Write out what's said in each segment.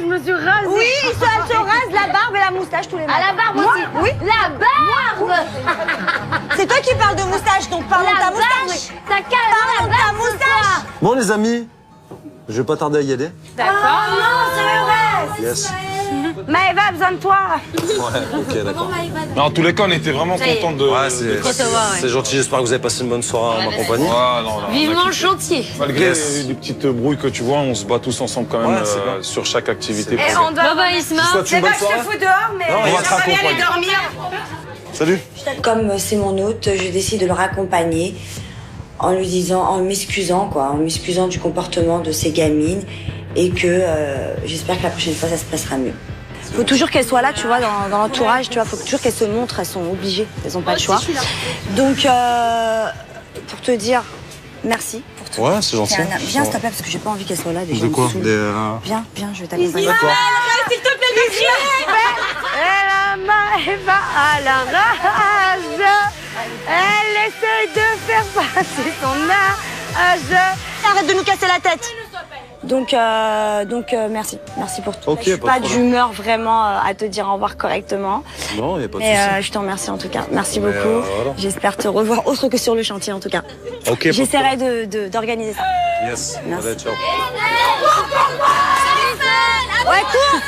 me suis rasée. Oui, elle se rase la barbe et la moustache tous les matins. À la barbe Moi, aussi. Oui. La barbe. C'est toi qui parles de moustache, donc parle de ta moustache. T'as qu'à Parle de ta moustache. Bon, les amis, je vais pas tarder à y aller. D'accord. Oh non, c'est vrai. Yes. Maëva a besoin de toi. Ouais, ok, d'accord. Mais en tous les cas, on était vraiment contents de... Ouais, c'est gentil. J'espère que vous avez passé une bonne soirée en ma compagnie. Ouais, non, on a Vivement le kiffé. chantier. Malgré les petites brouilles que tu vois, on se bat tous ensemble quand même Ouais, c'est bien. sur chaque activité. Et on doit... Baba Isma. Souhaite une bonne soirée. fous dehors, mais Non, on va te j'aimerais bien aller raccompagner. dormir. Salut. Comme c'est mon hôte, je décide de le raccompagner en lui disant, en m'excusant du comportement de ces gamines et que j'espère que la prochaine fois ça se passera mieux. Faut toujours qu'elles soient là, tu vois, dans l'entourage, tu vois. Faut toujours qu'elles se montrent, elles sont obligées, elles n'ont pas le choix. Donc, pour te dire merci pour tout. Ouais, c'est gentil. Viens, s'il te plaît, parce que j'ai pas envie qu'elle soit là déjà. De quoi elle me saoule. Viens, je vais t'accompagner. D'accord. S'il te plaît, la Maëva à la rage. Elle essaye de faire passer son âge. Arrête de nous casser la tête. Donc, merci pour tout. Ok, Je suis pas de pas problème. d'humeur vraiment à te dire au revoir correctement. Non, y a pas de Mais souci. je te remercie en tout cas. Merci Mais, beaucoup. voilà. J'espère te revoir autre que sur le chantier en tout cas. Ok. J'essaierai d'organiser ça. Yes. Merci. Allez, ciao. Ouais, cours.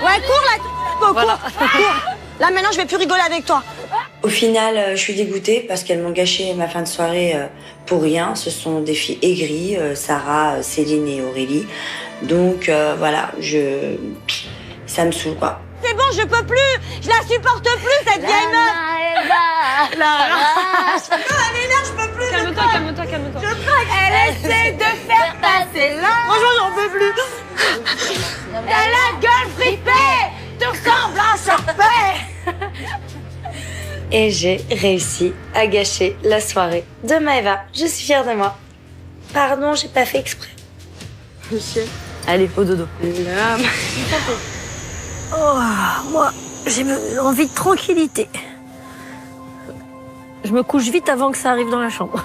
Ouais, cours là. Cours. Là maintenant, je vais plus rigoler avec toi. Au final, je suis dégoûtée parce qu'elles m'ont gâché ma fin de soirée pour rien. Ce sont des filles aigries, Sarah, Céline et Aurélie. Donc voilà, ça me saoule quoi. C'est bon, je peux plus. Je la supporte plus cette vieille meuf. Maëva. Non, elle m'énerve, je peux plus. Calme-toi. Elle essaie de faire passer là. Franchement, j'en peux plus. T'as la gueule fripée. Tu ressembles à un serpent. Et j'ai réussi à gâcher la soirée de Maëva. Je suis fière de moi. Pardon, j'ai pas fait exprès. Allez, au dodo. Oh, moi, j'ai envie de tranquillité. Je me couche vite avant que ça arrive dans la chambre.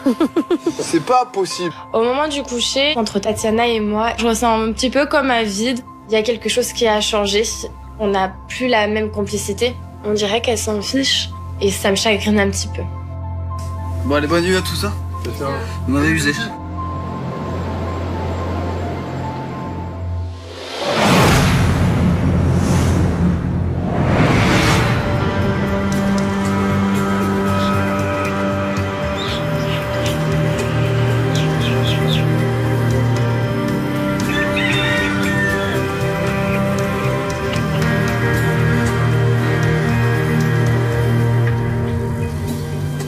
C'est pas possible. Au moment du coucher, entre Tatiana et moi, je ressens un petit peu comme un vide. Il y a quelque chose qui a changé. On n'a plus la même complicité. On dirait qu'elle s'en fiche. Et ça me chagrine un petit peu. Bon, allez, bonne nuit à tout ça. Vous m'avez usé.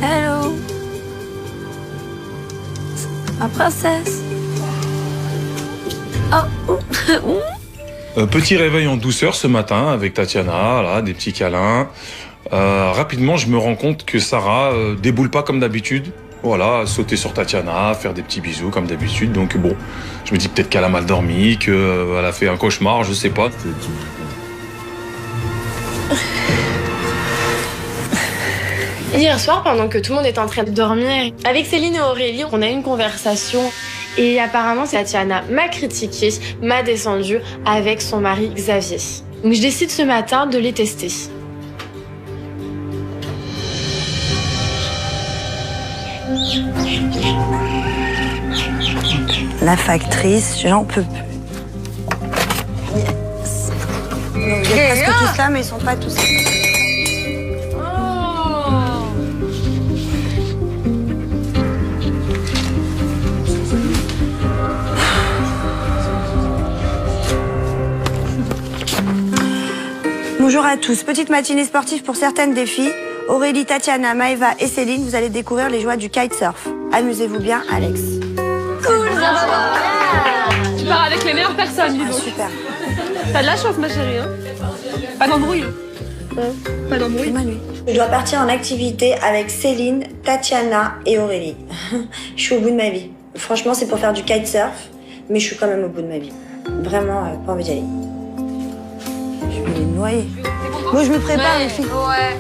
Hello. Ma princesse. Petit réveil en douceur ce matin avec Tatiana, là, des petits câlins. Rapidement, je me rends compte que Sarah déboule pas comme d'habitude. Voilà, sauter sur Tatiana, faire des petits bisous comme d'habitude. Donc bon, je me dis peut-être qu'elle a mal dormi, qu'elle a fait un cauchemar, je sais pas. Hier soir, pendant que tout le monde était en train de dormir, avec Céline et Aurélie, on a eu une conversation. Et apparemment, Tatiana m'a critiqué, m'a descendu avec son mari Xavier. Donc je décide ce matin de les tester. La factrice, j'en peux plus. Yes. Ils sont presque tous là, mais ils sont pas tous là. Bonjour à tous. Petite matinée sportive pour certaines des filles. Aurélie, Tatiana, Maëva et Céline, vous allez découvrir les joies du kitesurf. Amusez-vous bien, Alex. Tu pars avec les meilleures personnes, dis donc. Super. T'as de la chance, ma chérie. Hein. Pas d'embrouille. Pas d'embrouille. Bonne nuit. Je dois partir en activité avec Céline, Tatiana et Aurélie. Je suis au bout de ma vie. Franchement, c'est pour faire du kitesurf, mais je suis quand même au bout de ma vie. Vraiment, pas envie d'y aller. Je vais les noyer. Moi, je me prépare, les filles. Ouais.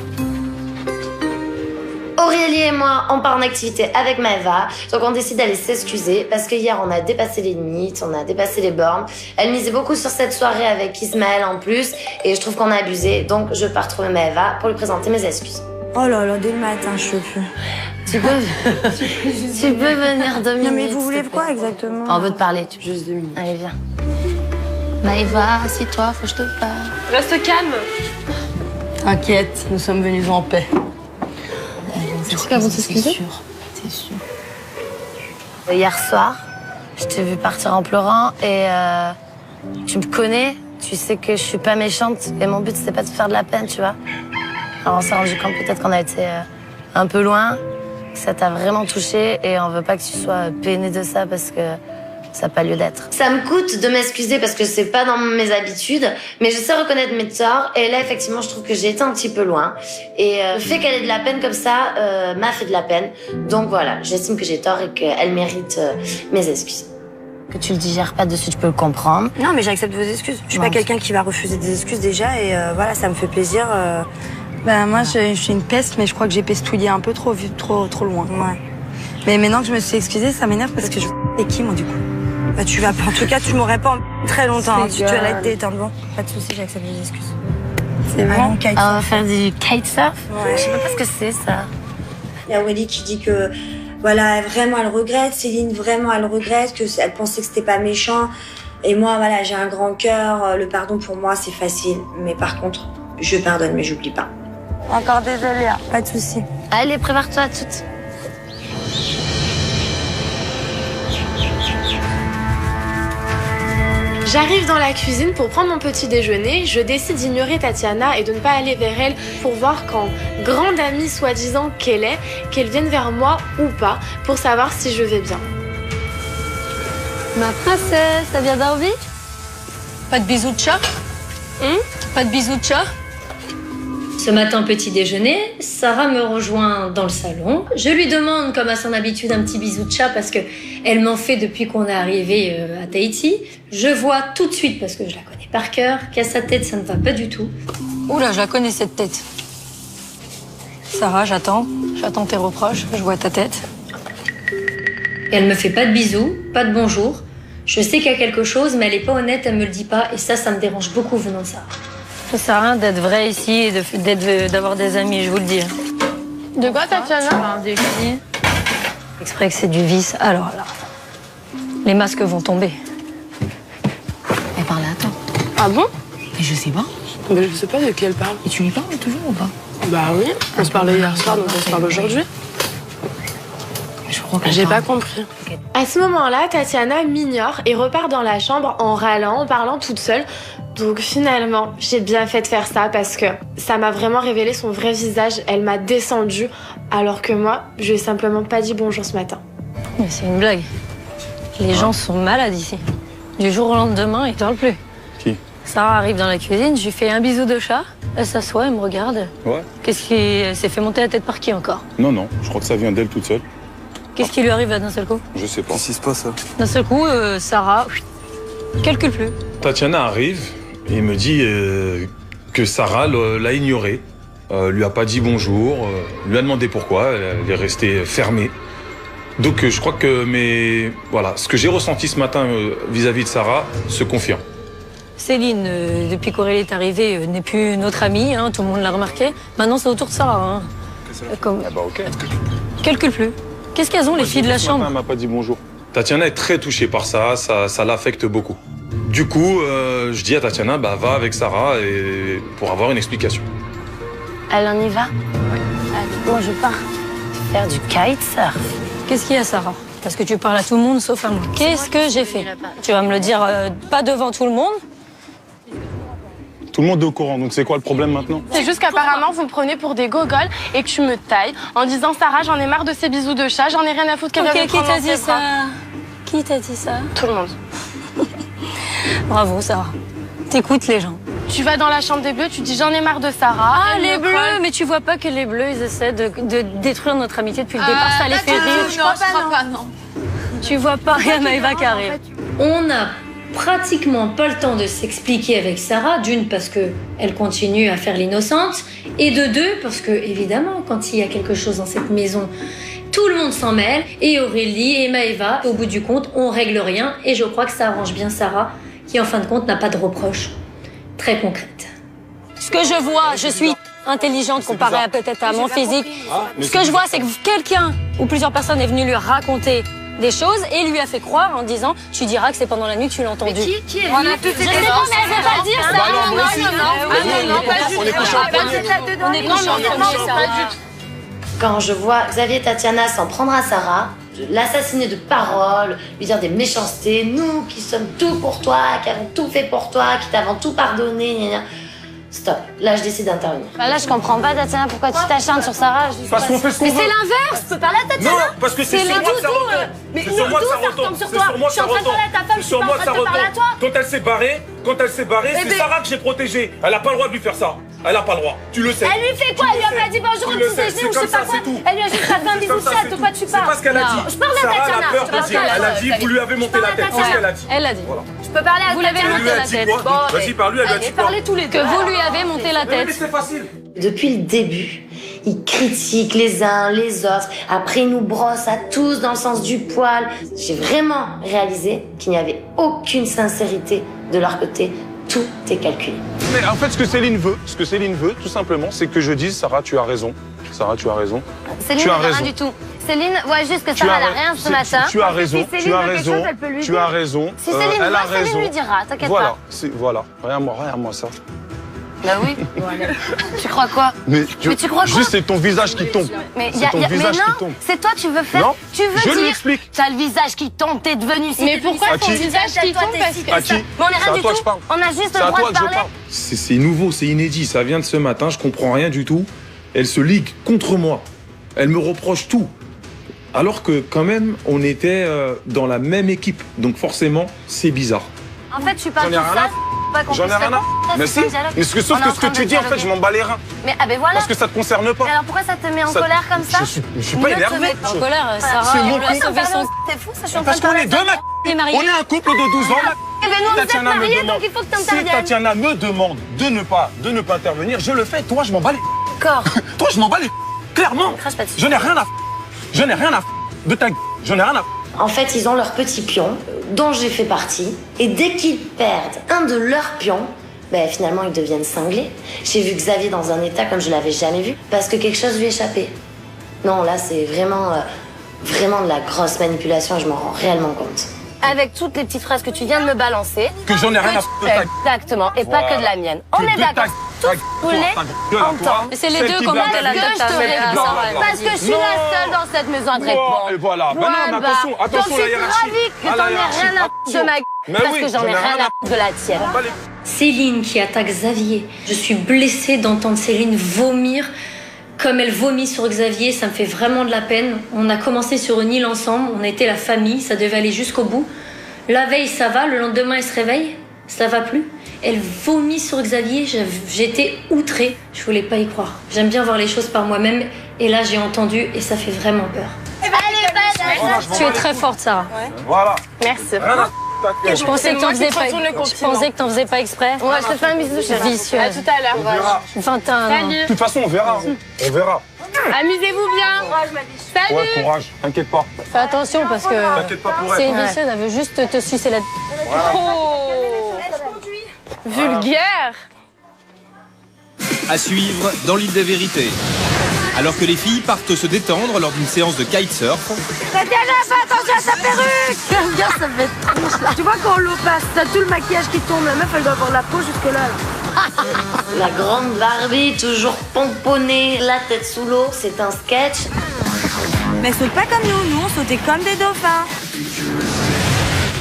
Aurélie et moi, on part en activité avec Maëva. Donc on décide d'aller s'excuser parce que hier on a dépassé les limites, on a dépassé les bornes. Elle misait beaucoup sur cette soirée avec Ismaël en plus et je trouve qu'on a abusé. Donc je pars trouver Maëva pour lui présenter mes excuses. Oh là là, dès le matin, je peux plus. Tu peux venir 2 minutes. Non mais vous voulez quoi exactement? On veut te parler. Juste 2 minutes. Allez, viens. Maëva, assieds-toi, faut que je te parle. Reste calme. T'inquiète, nous sommes venus en paix. Tu crois qu'elles vont s'excuser? C'est sûr. Hier soir, je t'ai vu partir en pleurant et tu me connais, tu sais que je suis pas méchante et mon but c'est pas de te faire de la peine, tu vois. Alors on s'est rendu compte peut-être qu'on a été un peu loin, que ça t'a vraiment touché et on veut pas que tu sois peinée de ça parce que ça n'a pas lieu d'être. Ça me coûte de m'excuser parce que c'est pas dans mes habitudes, mais je sais reconnaître mes torts et là effectivement je trouve que j'ai été un petit peu loin et le fait qu'elle ait de la peine comme ça m'a fait de la peine. Donc voilà, j'estime que j'ai tort et qu'elle mérite mes excuses. Que tu le digères pas dessus, tu peux le comprendre. Non mais j'accepte vos excuses. Je suis pas quelqu'un qui va refuser des excuses déjà et voilà, ça me fait plaisir. Bah moi je suis une peste mais je crois que j'ai pestouillé un peu trop loin. Ouais. Mais maintenant que je me suis excusée, ça m'énerve parce que je Et qui moi du coup? Bah tu vas pas. En tout cas, tu m'aurais pas très longtemps. Hein. Tu as la tête, hein, bon. Pas de soucis, j'accepte vos excuses. C'est bon. On va faire du kitesurf. Ouais. Je sais pas ce que c'est ça. Il y a Aurélie qui dit que voilà, vraiment elle regrette. Céline vraiment elle regrette, que elle pensait que c'était pas méchant. Et moi voilà, j'ai un grand cœur. Le pardon pour moi c'est facile, mais par contre je pardonne mais j'oublie pas. Encore désolée, hein. Pas de soucis. Allez, prépare-toi à toutes. J'arrive dans la cuisine pour prendre mon petit déjeuner. Je décide d'ignorer Tatiana et de ne pas aller vers elle pour voir quand grande amie soi-disant qu'elle est, qu'elle vienne vers moi ou pas pour savoir si je vais bien. Ma princesse, ça vient d'envie? Pas de bisous de chat? Pas de bisous de chat? Ce matin, petit déjeuner, Sarah me rejoint dans le salon. Je lui demande, comme à son habitude, un petit bisou de chat parce que elle m'en fait depuis qu'on est arrivé à Tahiti. Je vois tout de suite, parce que je la connais par cœur, qu'à sa tête, ça ne va pas du tout. Oula, je la connais cette tête. Sarah, j'attends tes reproches, je vois ta tête. Et elle me fait pas de bisous, pas de bonjour. Je sais qu'il y a quelque chose, mais elle est pas honnête, elle me le dit pas, et ça me dérange beaucoup venant de Sarah. Ça sert à rien d'être vrai ici et d'avoir des amis, je vous le dis. De quoi, Tatiana? Un défi. Exprès que c'est du vice. Alors là, les masques vont tomber. Elle parle à toi. Ah bon? Mais je sais pas. Mais je sais pas de qui elle parle. Et tu lui parles toujours ou pas? Bah oui, on se parlait hier soir, donc on se parle aujourd'hui. Je crois que j'ai pas compris. À ce moment-là, Tatiana m'ignore et repart dans la chambre en râlant, en parlant toute seule. Donc finalement, j'ai bien fait de faire ça parce que ça m'a vraiment révélé son vrai visage. Elle m'a descendue alors que moi, je lui ai simplement pas dit bonjour ce matin. Mais c'est une blague. Les gens sont malades ici. Du jour au lendemain, ils parlent plus. Qui? Sarah arrive dans la cuisine, je lui fais un bisou de chat. Elle s'assoit, elle me regarde. Ouais. Qu'est-ce qui s'est fait monter la tête par qui encore? Non, je crois que ça vient d'elle toute seule. Qu'est-ce qui lui arrive là d'un seul coup? Je sais pas. Qu'est-ce qui se passe, ça? D'un seul coup, Sarah, calcule plus. Tatiana arrive et me dit que Sarah l'a ignorée, lui a pas dit bonjour, lui a demandé pourquoi, elle est restée fermée. Donc je crois que voilà, ce que j'ai ressenti ce matin vis-à-vis de Sarah se confirme. Céline, depuis qu'Aurélie est arrivée, n'est plus notre amie, hein, tout le monde l'a remarqué. Maintenant, c'est au tour de Sarah. Hein. Comme... Ah bah ok. Calcule plus. Qu'est-ce qu'elles ont, les filles de la chambre? Elle m'a pas dit bonjour. Tatiana est très touchée par ça l'affecte beaucoup. Du coup, je dis à Tatiana, va avec Sarah pour avoir une explication. Elle en y va? Oui. Allez, moi je pars faire du kitesurf. Qu'est-ce qu'il y a, Sarah? Parce que tu parles à tout le monde sauf à moi. Qu'est-ce que j'ai fait? Tu vas me le dire pas devant tout le monde? Tout le monde est au courant, donc c'est quoi le problème maintenant? C'est juste qu'apparemment vous me prenez pour des gogoles et que tu me tailles en disant Sarah, j'en ai marre de ces bisous de chat, j'en ai rien à foutre qu'elle vienne me prendre dans ses bras. Qui t'a dit ça? Tout le monde. Bravo, Sarah. T'écoutes les gens. Tu vas dans la chambre des bleus, tu dis j'en ai marre de Sarah. Ah, les bleus! Mais tu vois pas que les bleus, ils essaient de détruire notre amitié depuis le départ. Ça les fait rire. Je crois pas, non. Tu vois pas rien, Maëva qui arrive. On a pratiquement pas le temps de s'expliquer avec Sarah, d'une parce que elle continue à faire l'innocente, et de deux parce que évidemment quand il y a quelque chose dans cette maison, tout le monde s'en mêle, et Aurélie et Maëva, au bout du compte, on règle rien, et je crois que ça arrange bien Sarah, qui en fin de compte n'a pas de reproches très concrètes. Ce que je vois, je suis intelligente comparée à peut-être à mon physique. Ce que je vois, c'est que quelqu'un ou plusieurs personnes est venu lui raconter des choses et lui a fait croire en disant tu diras que c'est pendant la nuit que tu l'as entendu. Mais qui est venu? On a tous été mais elle veut pas dire ça. Non, pas du tout. Quand je vois Xavier et Tatiana s'en prendre à Sarah, l'assassiner de paroles, lui dire des méchancetés, nous qui sommes tout pour toi, qui avons tout fait pour toi, qui t'avons tout pardonné, gna gna. Stop, là je décide d'intervenir. Bah là je comprends pas Tatiana, pourquoi tu t'acharnes sur Sarah? Parce qu'on fait ce qu'on veut. Mais c'est l'inverse, tu peux parler à Tatiana. Non, parce que c'est sur moi que ça retombe. Mais C'est sur moi que ça retombe. C'est sur moi que ça retombe. C'est sur moi que ça retombe. Quand elle s'est barrée, c'est Sarah que j'ai protégée. Elle a pas le droit de lui faire ça. Elle a pas le droit. Tu le sais. Elle lui fait quoi? Elle lui a pas dit bonjour, un petit déjeuner ou je sais pas quoi. Elle lui a juste fait un bisou de chat, de quoi tu parles? C'est pas ce qu'elle a dit. Je parle à Sarah Tatiana. a peur de dire. Elle a dit, vous lui avez monté la tête. C'est ce qu'elle a dit. Elle l'a dit. Je peux parler à Vous l'avez Tatiana. monté la tête. Vas-y, parle-lui, elle lui a dit quoi? Parlez tous les deux. Que vous lui avez monté la tête. Mais c'est facile. Depuis le début, ils critiquent les uns, les autres. Après, ils nous brossent à tous dans le sens du poil. J'ai vraiment réalisé qu'il n'y avait aucune sincérité de leur côté. Tout est calculé. Mais en fait, ce que Céline veut, tout simplement, c'est que je dise, Sarah, tu as raison. Sarah, tu as raison. Céline, tu as elle a raison. rien du tout. Céline voit juste que Sarah n'a rien ce matin. Tu as raison, Si tu as Céline veut quelque raison, chose, elle peut lui tu dire. as raison. Si Céline elle a veut, Céline raison. lui dira, t'inquiète Voilà, pas. voilà. Regarde-moi ça. Bah oui. Tu crois quoi? Mais tu crois quoi? Juste, c'est ton visage qui tombe. Mais C'est ton visage qui tombe. c'est toi, tu veux faire. Non, tu veux je dire. lui explique. T'as le visage qui tombe, t'es devenu. Mais pourquoi ton visage qui tombe? Parce que À qui? Mais on est C'est rien à du toi tout. que je parle. On a juste C'est le à droit toi de que je parler. parle. C'est nouveau, c'est inédit. Ça vient de ce matin, je comprends rien du tout. Elle se ligue contre moi. Elle me reproche tout. Alors que quand même, on était dans la même équipe. Donc forcément, c'est bizarre. En fait, tu parles J'en ai tout rien à seul. Pas qu'on J'en ai puisse rien à. répondre. Mais C'est si. un dialogue. Mais sauf On est que en ce que train de tu dis, en fait, dialoguer. je m'en bats les reins. Mais ah ben voilà. Parce que ça te concerne pas. Mais alors pourquoi ça te met en Ça- colère comme ça? Je suis pas Ne te énervé. mets pas en colère, Sarah. C'est On mon lui a couple. sauvé son. T'es fou, ça je suis en train Parce de qu'on parler est deux, à ma. T'es mariée. On est un couple de 12 ans. Eh ben nous, vous êtes Tatiana me mariés, demande. donc il faut que Si t'interviennes. Tatiana me demande de ne pas intervenir, je le fais. Toi, je m'en bats les. D'accord. Toi, je m'en bats les. Clairement. Crache pas dessus. Je n'ai rien à. Je n'ai rien à. De ta. Je n'ai rien à. En fait, ils ont leur petit pion, dont j'ai fait partie, et dès qu'ils perdent un de leurs pions, ben finalement ils deviennent cinglés. J'ai vu Xavier dans un état comme je l'avais jamais vu, parce que quelque chose lui échappait. Non, là c'est vraiment de la grosse manipulation et je m'en rends réellement compte. Avec toutes les petites phrases que tu viens de me balancer. Que j'en ai rien à foutre de ta. Exactement, et pas Voilà. que de la mienne. Que On est de ta- d'accord. ta- Tous roulés ta gueule à toi, ensemble. Mais c'est les celle deux qui qu'on va montait la intervenir. tête à Celle qui va Sarah. intervenir. Parce que je suis Non. la seule dans cette maison à te Non, répondre. et voilà. Bah non, mais Point attention, barre. attention, Donc la je suis hiérarchie. ravie que Ah, la t'en aies hiérarchie, rien à foutre de attention. ma Mais parce oui, que j'en ai rien à foutre de la tienne. Céline qui attaque Xavier. Je suis blessée d'entendre Céline vomir comme elle vomit sur Xavier. Ça me fait vraiment de la peine. On a commencé sur une île ensemble. On était la famille. Ça devait aller jusqu'au bout. La veille, ça va. Le lendemain, elle se réveille. Ça va plus. Elle vomit sur Xavier. J'étais outrée. Je voulais pas y croire. J'aime bien voir les choses par moi-même. Et là, j'ai entendu et ça fait vraiment peur. Tu es très forte, Sarah. Voilà. Merci. Rien à. Je pensais que t'en faisais pas. Je pensais que t'en faisais pas exprès. Ouais, je te fais un bisou, chérie. Vicieuse. À tout à l'heure. On verra. 21 ans. De toute façon, on verra. On verra. Amusez-vous bien. Salut. Ouais, courage. T'inquiète pas. Fais attention parce que T'inquiète pas pour c'est elle. une vicieuse, elle veut juste te sucer la. Oh. Vulgaire. À suivre dans l'île des vérités. Alors que les filles partent se détendre lors d'une séance de kitesurf, Tatiana, fais attention à ta perruque. J'aime bien, ça fait trop là. Tu vois quand l'eau passe, t'as tout le maquillage qui tombe. La meuf, elle doit avoir la peau jusque là. La grande Barbie, toujours pomponnée, la tête sous l'eau, c'est un sketch. Mais saute pas comme nous on sautait comme des dauphins.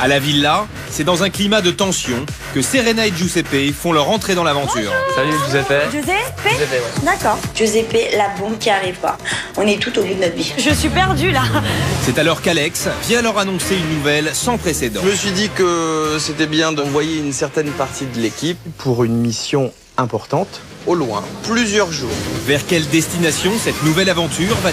à la villa, c'est dans un climat de tension que Serena et Giuseppe font leur entrée dans l'aventure. Salut Giuseppe. Giuseppe, D'accord. Giuseppe, la bombe qui arrive pas. On est tout au bout de notre vie. Je suis perdue là. C'est alors qu'Alex vient leur annoncer une nouvelle sans précédent. Je me suis dit que c'était bien d'envoyer une certaine partie de l'équipe pour une mission importante, au loin, plusieurs jours. Vers quelle destination cette nouvelle aventure va